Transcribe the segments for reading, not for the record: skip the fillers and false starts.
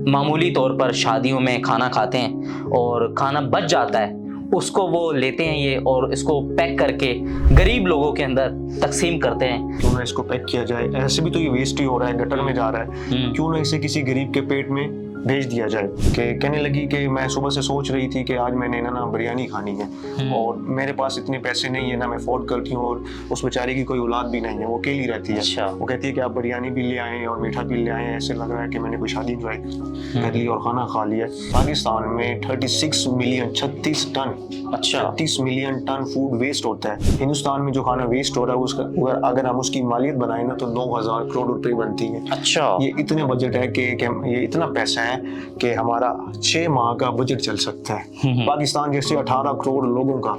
मामूली तौर पर शादियों में खाना खाते हैं और खाना बच जाता है, उसको वो लेते हैं ये और इसको पैक करके गरीब लोगों के अंदर तकसीम करते हैं। क्यों ना इसको पैक किया जाए, ऐसे भी तो ये वेस्ट ही हो रहा है, गटर में जा रहा है, क्यों ना इसे किसी गरीब के पेट में भेज दिया जाए। कि कहने लगी कि मैं सुबह से सोच रही थी कि आज मैंने ना बिरयानी खानी है और मेरे पास इतने पैसे नहीं है ना, मैं अफोर्ड करती हूँ, और उस बेचारे की कोई औलाद भी नहीं है, वो अकेली रहती है। अच्छा। वो कहती है कि आप बिरयानी भी ले आए और मीठा भी ले आए, ऐसे लग रहा है कि मैंने कोई शादी इंजॉय कर ली और खाना खा लिया। पाकिस्तान में 36 million 36 ton 36 million ton food waste होता है। हिंदुस्तान में जो खाना वेस्ट हो रहा है उसका अगर हम उसकी मालियत बनाए ना तो 9,000 करोड़ रुपए बनती है। अच्छा। ये इतने बजट है कि ये इतना पैसा है कि हमारा 6 माह का बजट चल सकता है पाकिस्तान जैसे 18 करोड़ लोगों का।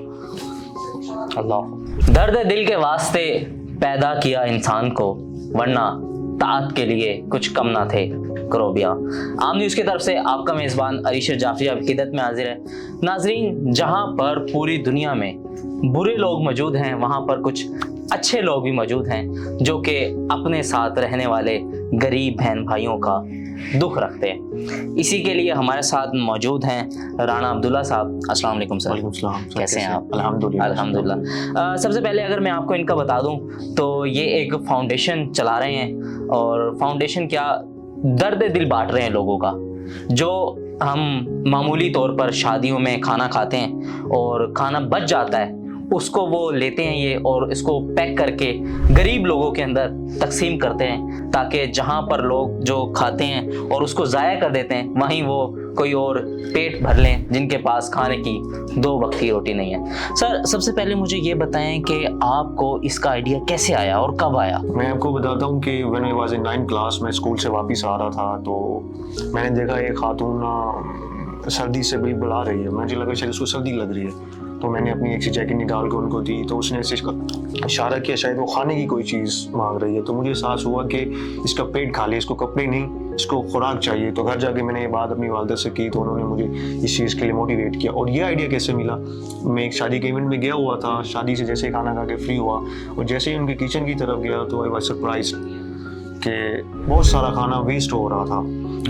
अल्लाह। दर्द दिल के वास्ते पैदा किया इंसान को, वरना तात के लिए कुछ कम ना थे करोबिया। आम न्यूज़ की तरफ से आपका मेज़बान अरीशर जाफरी आपकी खिदमत में हाजिर है। नाजरीन, जहां पर पूरी दुनिया में बुरे लोग मौजूद हैं, वहां पर कुछ अच्छे लोग भी मौजूद हैं जो कि अपने साथ रहने वाले गरीब बहन भाइयों का दुख रखते हैं। इसी के लिए हमारे साथ मौजूद हैं राणा अब्दुल्ला साहब। अस्सलाम वालेकुम सर। वालेकुम सलाम। कैसे हैं आप? अल्हम्दुलिल्लाह अल्हम्दुलिल्लाह। सबसे पहले अगर मैं आपको इनका बता दूं तो ये एक फाउंडेशन चला रहे हैं, और फाउंडेशन क्या, दर्द दिल बांट रहे हैं लोगों का। जो हम मामूली तौर पर शादियों में खाना खाते हैं और खाना बच जाता है, उसको वो लेते हैं ये और इसको पैक करके गरीब लोगों के अंदर तकसीम करते हैं, ताकि जहाँ पर लोग जो खाते हैं और उसको ज़ाया कर देते हैं, वहीं वो कोई और पेट भर लें जिनके पास खाने की 2 वक्त की रोटी नहीं है। सर, सबसे पहले मुझे ये बताएं कि आपको इसका आइडिया कैसे आया और कब आया? मैं आपको बताता हूँ कि when I was in 9th class, मैं स्कूल से वापस आ रहा था तो मैंने देखा एक खातून सर्दी से बिल्कुल आ रही है। मुझे लगा शायद उसको सर्दी लग रही है, तो मैंने अपनी एक सी जैकेट निकाल कर उनको दी, तो उसने ऐसे इशारा किया शायद वो खाने की कोई चीज़ मांग रही है। तो मुझे एहसास हुआ कि इसका पेट खाली, इसको कपड़े नहीं, इसको खुराक चाहिए। तो घर जाके मैंने ये बात अपनी वालदा से की, तो उन्होंने मुझे इस चीज़ के लिए मोटिवेट किया। और ये आइडिया कैसे मिला, मैं एक शादी के इवेंट में गया हुआ था, शादी से जैसे खाना खा के फ्री हुआ और जैसे ही उनके किचन की तरफ गया तो आई वाज सरप्राइज कि बहुत सारा खाना वेस्ट हो रहा था।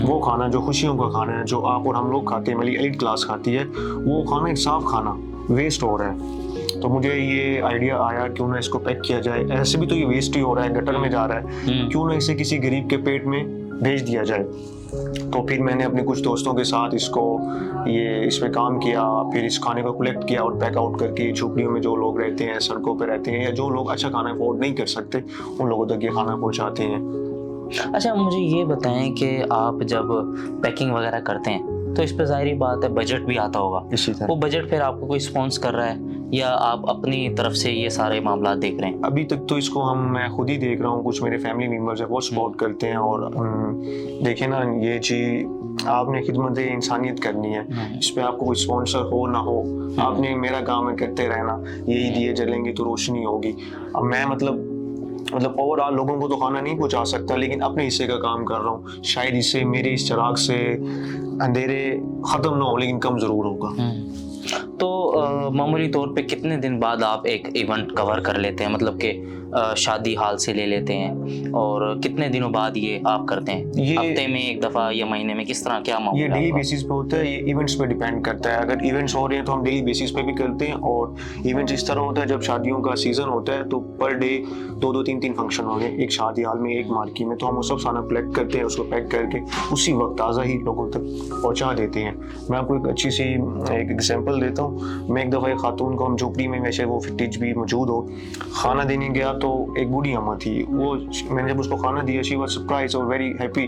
वो खाना जो खुशियों का खाना है, जो आप और हम लोग खाते हैं, मेरी 8th क्लास खाती है, वो खाना एक साफ खाना वेस्ट हो रहा है। तो मुझे ये आइडिया आया क्यों ना इसको पैक किया जाए, ऐसे भी तो ये वेस्ट ही हो रहा है, गटर में जा रहा है, क्यों ना इसे किसी गरीब के पेट में भेज दिया जाए। तो फिर मैंने अपने कुछ दोस्तों के साथ इस पे काम किया, फिर इस खाने को कलेक्ट किया और पैक आउट करके झोपड़ियों में जो लोग रहते हैं, सड़कों पे रहते हैं, या जो लोग अच्छा खाना अफोर्ड नहीं कर सकते, उन लोगों तक ये खाना पहुंचाते हैं। अच्छा, मुझे ये बताएं कि आप जब पैकिंग वगैरह करते हैं तो इस पर ज़ाहिर बात है बजट भी आता होगा। इसी तरह वो बजट फिर आपको कोई स्पॉन्स कर रहा है या आप अपनी तरफ से ये सारे मामला देख रहे हैं? अभी तक तो इसको मैं खुद ही देख रहा हूँ, कुछ मेरे फैमिली मेम्बर्स है वो सपोर्ट करते हैं। और देखे ना, ये चीज़ आपने खिदमत इंसानियत करनी है, इस पर आपको कोई स्पॉन्सर हो ना हो, आपने मेरा काम है करते रहना, यही दिए जलेंगे तो रोशनी होगी। अब मैं मतलब ओवरऑल लोगों को तो खाना नहीं पहुंचा सकता, लेकिन अपने हिस्से का काम कर रहा हूँ। शायद इससे मेरे इस चिराग से अंधेरे खत्म ना हो, लेकिन कम जरूर होगा। तो मामूली तौर पे कितने दिन बाद आप एक इवेंट कवर कर लेते हैं, मतलब कि शादी हाल से ले लेते हैं, और कितने दिनों बाद ये आप करते हैं? ये हफ्ते में एक दफ़ा या महीने में, किस तरह, क्या मामला? ये डेली बेसिस पे होता है, ये इवेंट्स पे डिपेंड करता है। अगर इवेंट्स हो रहे हैं तो हम डेली बेसिस पे भी करते हैं, और इवेंट्स इस तरह होता है जब शादियों का सीजन होता है तो पर डे 2-2 3-3 फंक्शन हो गए, एक शादी हाल में, एक मार्की में, तो हम वो सब खाना कलेक्ट करते हैं, उसको पैक करके उसी वक्त ताज़ा ही लोगों तक पहुँचा देते हैं। मैं आपको एक अच्छी सी एक एग्जाम्पल देता हूँ। मैं एक दफ़ा एक खातून को, हम झोपड़ी में, वैसे वो फिटेज भी मौजूद हो, खाना देने गया तो एक बूढ़ी अम्मा थी। वो मैंने जब उसको खाना दिया, शी वाज सरप्राइज और वेरी हैप्पी,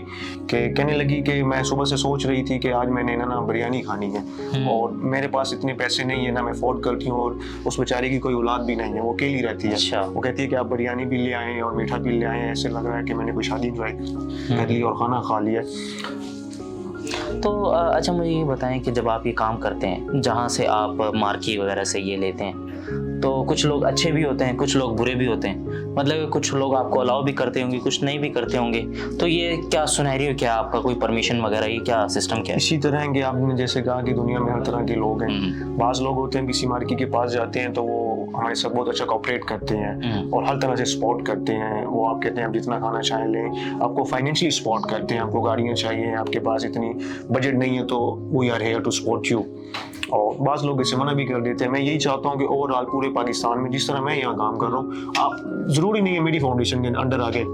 कि कहने लगी कि मैं सुबह से सोच रही थी कि आज मैंने ना बिरयानी खानी है और मेरे पास इतने पैसे नहीं है ना, मैं अफोर्ड करती हूँ, और उस बेचारे की कोई औलाद भी नहीं है, वो अकेली रहती है। अच्छा। वो कहती है कि आप बिरयानी भी ले आए और मीठा भी ले आए, ऐसे लग रहा है कि मैंने कोई शादी इंजॉय कर ली और खाना खा लिया। तो अच्छा, मुझे ये बताएं कि जब आप ये काम करते हैं, जहाँ से आप मार्की वगैरह से ये लेते हैं, तो कुछ लोग अच्छे भी होते हैं, कुछ लोग बुरे भी होते हैं। मतलब कुछ लोग आपको अलाउ भी करते होंगे, कुछ नहीं भी करते होंगे, तो ये क्या सिनेरियो क्या आपका, कोई परमिशन वगैरह, ये क्या सिस्टम क्या है? इसी तरह है कि आपने जैसे कहा कि दुनिया में हर तरह के लोग हैं। बाज लोग होते हैं किसी मार्केट के पास जाते हैं तो वो हमारे साथ बहुत अच्छा कोऑपरेट करते हैं और हर तरह से सपोर्ट करते हैं। वो आप कहते हैं आप जितना खाना चाहें लें, आपको फाइनेंशियली सपोर्ट करते हैं। आपको गाड़ियाँ चाहिए, आपके पास इतनी बजट नहीं है, तो we are here to support you. और बाज़ लोग इसे मना भी कर देते हैं। मैं यही चाहता हूँ कि ओवरऑल पूरे पाकिस्तान में जिस तरह मैं यहाँ काम कर रहा हूँ, आप ज़रूरी नहीं है मेरी फाउंडेशन के अंडर आके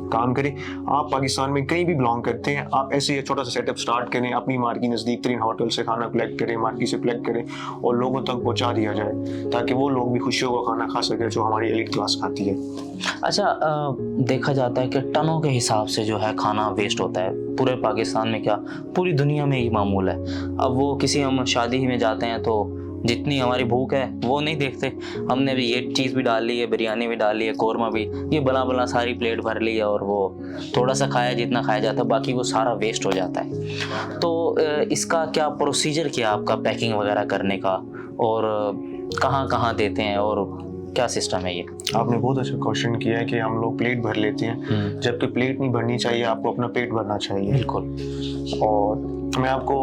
काम करें। आप पाकिस्तान में कहीं भी बिलोंग करते हैं, आप ऐसे छोटा सा सेटअप स्टार्ट करें, अपनी मार्केट नज़दीक तरीन होटल से खाना कलेक्ट करें, मार्केट से कलेक्ट करें और लोगों तक पहुँचा दिया जाए, ताकि वो लोग भी खुशियों का खाना खा सकें जो हमारी एलिट क्लास खाती है। अच्छा, देखा जाता है कि टनों के हिसाब से जो है खाना वेस्ट होता है पूरे पाकिस्तान में, क्या पूरी दुनिया में ही मामूल है। अब वो किसी हम शादी में जाते हैं तो जितनी हमारी भूख है वो नहीं देखते, हमने भी ये चीज़ भी डाल ली है, बिरयानी भी डाल ली है, कौरमा भी, ये बला सारी प्लेट भर ली है और वो थोड़ा सा खाया जितना खाया जाता है, बाकी वो सारा वेस्ट हो जाता है। तो इसका क्या प्रोसीजर क्या आपका पैकिंग वगैरह करने का, और कहाँ कहाँ देते हैं और क्या सिस्टम है ये? आपने बहुत अच्छा क्वेश्चन किया है कि हम लोग प्लेट भर लेते हैं, जबकि प्लेट नहीं भरनी चाहिए, आपको अपना पेट भरना चाहिए। बिल्कुल। और मैं आपको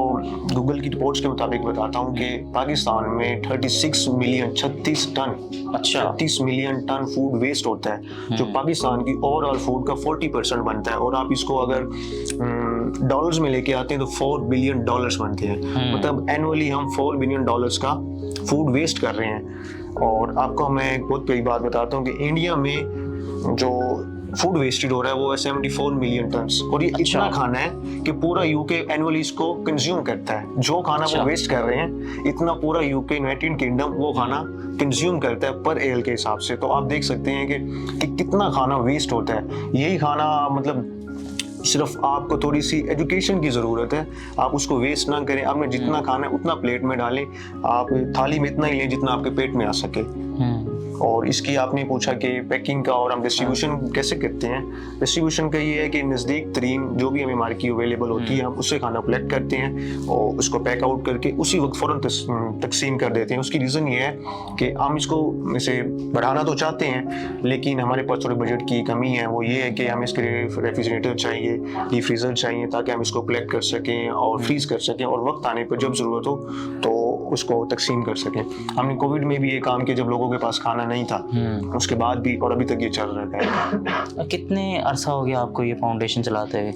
गूगल की रिपोर्ट्स के मुताबिक बताता हूँ कि पाकिस्तान में 36 million 36 million ton food waste होता है, जो पाकिस्तान की ओवरऑल फूड का 40% बनता है। और आप इसको अगर डॉलर्स में लेके आते हैं तो $4 बिलियन बनते हैं। मतलब एनुअली हम $4 बिलियन का फूड वेस्ट कर रहे हैं। और आपको मैं एक बहुत बड़ी बात बताता हूँ कि इंडिया में जो फूड वेस्टेड हो रहा है वो है 74 मिलियन टन, और ये इतना खाना है कि पूरा यूके एनुअली इसको कंज्यूम करता है। जो खाना वो वेस्ट कर रहे हैं, इतना पूरा यूके यूनाइटेड किंगडम वो खाना कंज्यूम करता है पर एल के हिसाब से। तो आप देख सकते हैं कि कितना खाना वेस्ट होता है। यही खाना मतलब सिर्फ आपको थोड़ी सी एजुकेशन की ज़रूरत है, आप उसको वेस्ट ना करें। आपने जितना खाना है उतना प्लेट में डालें, आप थाली में इतना ही लें जितना आपके पेट में आ सके। और इसकी आपने पूछा कि पैकिंग का और हम डिस्ट्रीब्यूशन कैसे करते हैं। डिस्ट्रीब्यूशन का ये है कि नज़दीक तरीन जो भी हमें मार्केट अवेलेबल होती है, हम उससे खाना कलेक्ट करते हैं और उसको पैक आउट करके उसी वक्त फ़ौरन तकसीम कर देते हैं। उसकी रीज़न ये है कि हम इसको इसे बढ़ाना तो चाहते हैं, लेकिन हमारे पास थोड़े बजट की कमी है। वो ये है कि हमें इसके लिए रेफ्रिजरेटर चाहिए, डीप फ्रीज़र चाहिए, ताकि हम इसको कलेक्ट कर सकें और फ्रीज़ कर सकें और वक्त आने पर जब ज़रूरत हो तो उसको तकसीम कर सकें। हमने कोविड में भी ये काम किया जब लोगों के पास खाना नहीं था, उसके बाद भी और अभी तक ये चल रहा है। कितने अरसा हो गया आपको ये फाउंडेशन चलाते हुए?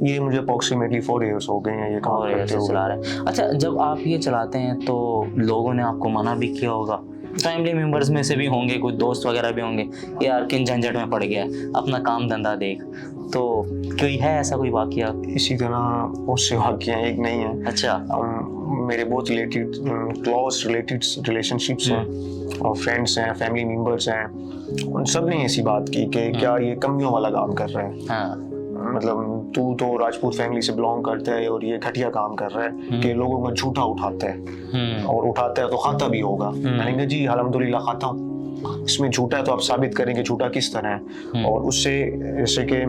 ये मुझे अप्रोक्सीमेटली 4 इयर्स हो गए हैं ये काम करते हुए। चला रहे हैं। अच्छा, जब आप ये चलाते हैं तो लोगों ने आपको मना भी किया होगा, फैमिली मेंबर्स में से भी होंगे, कुछ दोस्त वगैरह भी होंगे, यार किन झंझट में पड़ गया, अपना काम धंधा देख, तो कोई है ऐसा कोई वाकया? इसी तरह बहुत से वाकया एक नहीं है। अच्छा। मेरे बहुत रिलेटेड क्लोज रिलेशनशिप्स हैं और फ्रेंड्स हैं, फैमिली मेंबर्स हैं, उन सब ने ऐसी बात की कि क्या ये कमियों वाला काम कर रहा है। हाँ। मतलब तू तो राजपूत फैमिली से बिलोंग करता है और ये घटिया काम कर रहा है कि लोगों का झूठा उठाता है और उठाता है तो खाता भी होगा। मैंने कहा जी अल्हम्दुलिल्लाह खाता हूँ, इसमें झूठा है तो आप साबित करेंगे झूठा किस तरह है। और उससे जैसे कि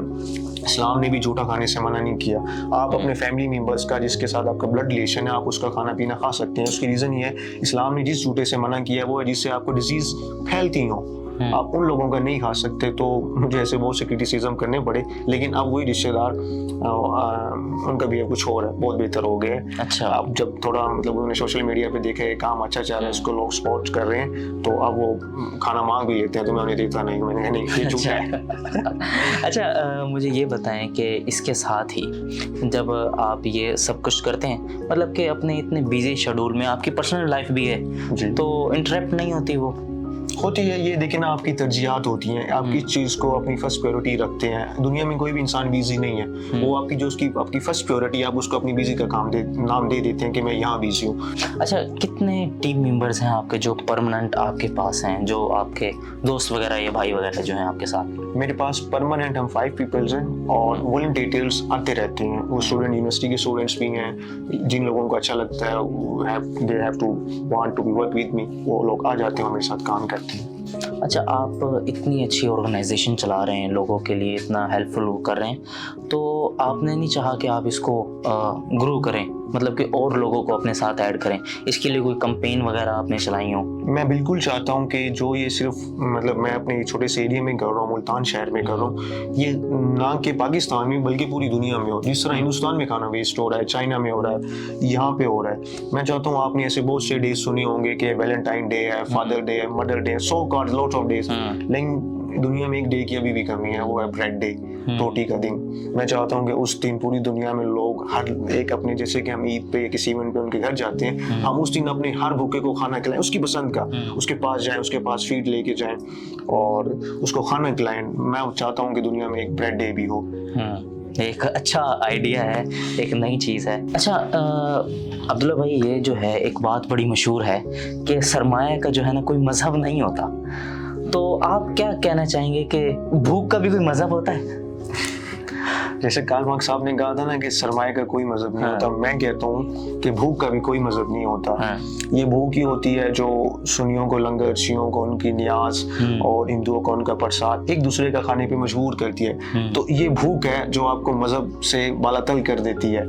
इस्लाम ने भी झूठा खाने से मना नहीं किया। आप अपने फैमिली मेंबर्स का जिसके साथ आपका ब्लड रिलेशन है, आप उसका खाना पीना खा सकते हैं। उसकी रीज़न ये है, इस्लाम ने जिस झूठे से मना किया वो है जिससे आपको डिजीज़ फैलती हो, आप उन लोगों का नहीं खा सकते। तो मुझे ऐसे बहुत से क्रिटिसिज्म करने पड़े, लेकिन अब वही रिश्तेदार उनका भी कुछ और है, बहुत बेहतर हो गए। अच्छा। अब जब थोड़ा मतलब उन्होंने सोशल मीडिया पे देखे काम अच्छा चल रहा है, इसको लोग सपोर्ट कर रहे हैं, तो अब वो खाना मांग भी लेते हैं। तो मैं उन्हें देता नहीं, मैंने कहा नहीं ये झूठा है। अच्छा, मुझे ये बताएं कि इसके साथ ही जब आप ये सब कुछ करते हैं, मतलब कि अपने इतने बिजी शेड्यूल में आपकी पर्सनल लाइफ भी है जी, तो इंटरप्ट नहीं होती? वो होती है। ये देखिए ना, आपकी तरजीहात होती हैं, आप किस चीज़ को अपनी फर्स्ट प्रायोरिटी रखते हैं। दुनिया में कोई भी इंसान बिजी नहीं है, वो आपकी जो उसकी आपकी फर्स्ट प्रायोरिटी, आप उसको अपनी बिजी का नाम दे देते हैं कि मैं यहाँ बिजी हूँ। अच्छा, कितने टीम मेंबर्स हैं आपके जो परमानेंट आपके पास हैं, जो आपके दोस्त वगैरह या भाई वगैरह जो हैं आपके साथ? मेरे पास परमानेंट हम 5 पीपल्स हैं और वॉलंटियर्स आते रहते हैं। वो स्टूडेंट, यूनिवर्सिटी के स्टूडेंट्स भी हैं, जिन लोगों को अच्छा लगता है they have to want to be work with me, वो लोग आ जाते हैं और मेरे साथ काम करते हैं। अच्छा, आप इतनी अच्छी ऑर्गेनाइजेशन चला रहे हैं, लोगों के लिए इतना हेल्पफुल कर रहे हैं, तो आपने नहीं चाहा कि आप इसको ग्रो करें, मतलब कि और लोगों को अपने साथ ऐड करें? इसके लिए कोई कैंपेन वगैरह आपने चलाई हो? मैं बिल्कुल चाहता हूँ कि जो ये सिर्फ मतलब मैं अपने छोटे से एरिया में कर रहा हूँ, मुल्तान शहर में कर रहा हूँ, ये ना कि पाकिस्तान में बल्कि पूरी दुनिया में हो। जिस तरह हिंदुस्तान में खाना वेस्ट हो रहा है, चाइना में हो रहा है, यहाँ पे हो रहा है। मैं चाहता हूँ, आपने ऐसे बहुत से डेज सुने होंगे कि वैलेंटाइन डे है, फादर डे है, मदर डे है, so called lot of days, लेकिन दुनिया में एक डे की अभी भी कमी है, वो है ब्रेड डे, रोटी का दिन। मैं चाहता हूँ कि उस दिन पूरी दुनिया में लोग हर एक अपने, जैसे कि हम ईद पे या किसी इवेंट पे उनके घर जाते हैं, हम उस दिन अपने हर भूखे को खाना खिलाएं, उसकी पसंद का, उसके पास जाएं, उसके पास फीड लेके जाएं और उसको खाना खिलाएं। मैं चाहता हूँ कि दुनिया में एक ब्रेड डे भी हो। एक अच्छा आइडिया है, एक नई चीज़ है। अच्छा अब्दुल्ला भाई, ये जो है एक बात बड़ी मशहूर है कि सरमाया का जो है ना कोई मजहब नहीं होता, तो आप क्या कहना चाहेंगे कि भूख का भी कोई मजहब होता है? जैसे कार्ल मार्क्स साहब ने कहा था ना कि सरमाए का कोई मजहब नहीं होता, मैं कहता हूँ कि भूख का भी कोई मजहब नहीं होता। ये भूख ही होती है जो सुन्नियों को लंगर, शियों को उनकी न्याज और हिंदुओं को उनका प्रसाद एक दूसरे का खाने पे मजबूर करती है। तो ये भूख है जो आपको मजहब से बालातल कर देती है।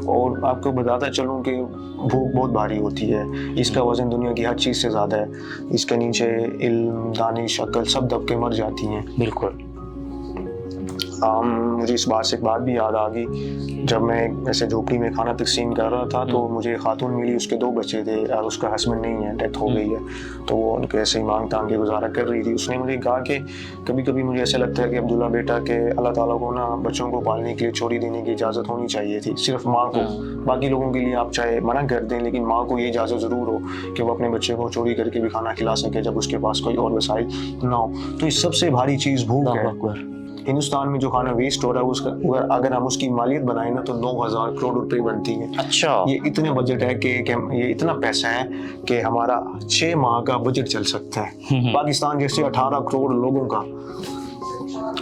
और आपको बताता चलूँ कि भूख बहुत भारी होती है, इसका वजन दुनिया की हर चीज़ से ज़्यादा है। इसके नीचे इल्म, दानिश, अक्ल सब दब के मर जाती हैं। बिल्कुल। मुझे इस बात से एक बात भी याद आ गई, जब मैं ऐसे झोपड़ी में खाना तकसीम कर रहा था तो मुझे खातून मिली, उसके 2 बच्चे थे और उसका हस्बैंड नहीं है, डेथ हो गई है। तो वो उनको ऐसे ही मांग तांग के गुजारा कर रही थी। उसने मुझे कहा कि कभी कभी मुझे ऐसा लगता है कि अब्दुल्ला बेटा के अल्लाह ताला को ना बच्चों को पालने के लिए चोरी देने की इजाज़त होनी चाहिए थी, सिर्फ माँ को। बाकी लोगों के लिए आप चाहे मना कर दें, लेकिन माँ को ये इजाज़त ज़रूर हो कि वो अपने बच्चे को चोरी करके भी खाना खिला सके जब उसके पास कोई और वसाइल ना हो। तो इस सबसे भारी चीज़ भूख है। हिंदुस्तान में जो खाना वेस्ट हो रहा है उसका अगर हम उसकी मालियत बनाए ना तो 9,000 करोड़ रुपए बनती है। अच्छा, ये इतने बजट है कि ये इतना पैसा है कि हमारा 6 माह का बजट चल सकता है पाकिस्तान जैसे 18 करोड़ लोगों का।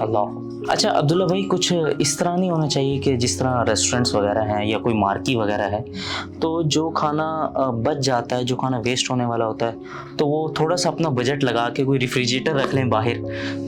अल्लाह। अच्छा अब्दुल्ला भाई, कुछ इस तरह नहीं होना चाहिए कि जिस तरह रेस्टोरेंट्स वगैरह हैं या कोई मार्की वगैरह है, तो जो खाना बच जाता है, जो खाना वेस्ट होने वाला होता है, तो वो थोड़ा सा अपना बजट लगा के कोई रेफ्रिजरेटर रख लें बाहर,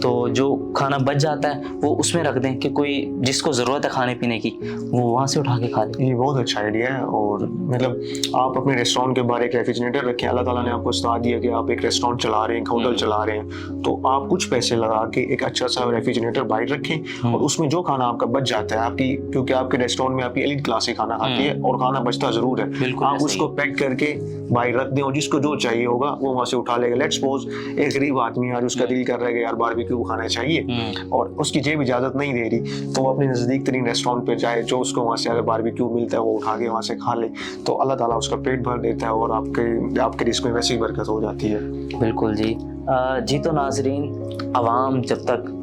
तो जो खाना बच जाता है वो उसमें रख दें कि कोई जिसको ज़रूरत है खाने पीने की वो वहाँ से उठा के खा ले। ये बहुत अच्छा आइडिया है। और मतलब आप अपने रेस्टोरेंट के बाहर एक रेफ्रिजरेटर रखें। अल्लाह ताला ने आपको उस्ताद दिया कि आप एक रेस्टोरेंट चला रहे हैं, होटल चला रहे हैं, तो आप कुछ पैसे लगा के एक अच्छा सा रेफ्रिजरेटर बाहर रखें और उसमें जो खाना आपका बच जाता है, आपकी क्योंकि आपके रेस्टोरेंट में आपकी एलीट क्लास से खाना खाती है और खाना बचता जरूर है, आप उसको पैक करके बाहर रख दें और जिसको जो चाहिए होगा वो वहाँ से उठा लेगा। लेट्स सपोज एक गरीब आदमी आज उसका दिल कर रहा है कि यार बारबेक्यू खाना चाहिए और उसकी जेब इजाजत नहीं दे रही, तो वो अपने नजदीक तरीन रेस्टोरेंट पे जाए, जो उसको वहाँ से अगर बारबेक्यू मिलता है वो उठा के वहाँ से खा ले, तो अल्लाह ताला उसका पेट भर देता है और आपके रिस्क में वैसी बरकत हो जाती है। बिल्कुल जी। जी तो नाजरीन, आवाम जब तक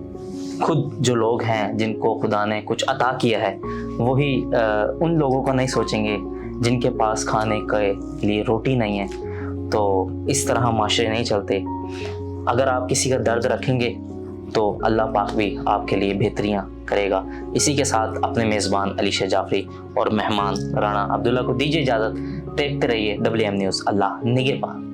खुद जो लोग हैं जिनको खुदा ने कुछ अता किया है वही उन लोगों को नहीं सोचेंगे जिनके पास खाने के लिए रोटी नहीं है, तो इस तरह माशरे नहीं चलते। अगर आप किसी का दर्द रखेंगे तो अल्लाह पाक भी आपके लिए बेहतरियाँ करेगा। इसी के साथ अपने मेज़बान अलीशा जाफरी और मेहमान राना अब्दुल्ला को दीजिए इजाज़त। देखते रहिए WM न्यूज़। अल्लाह निगहबान।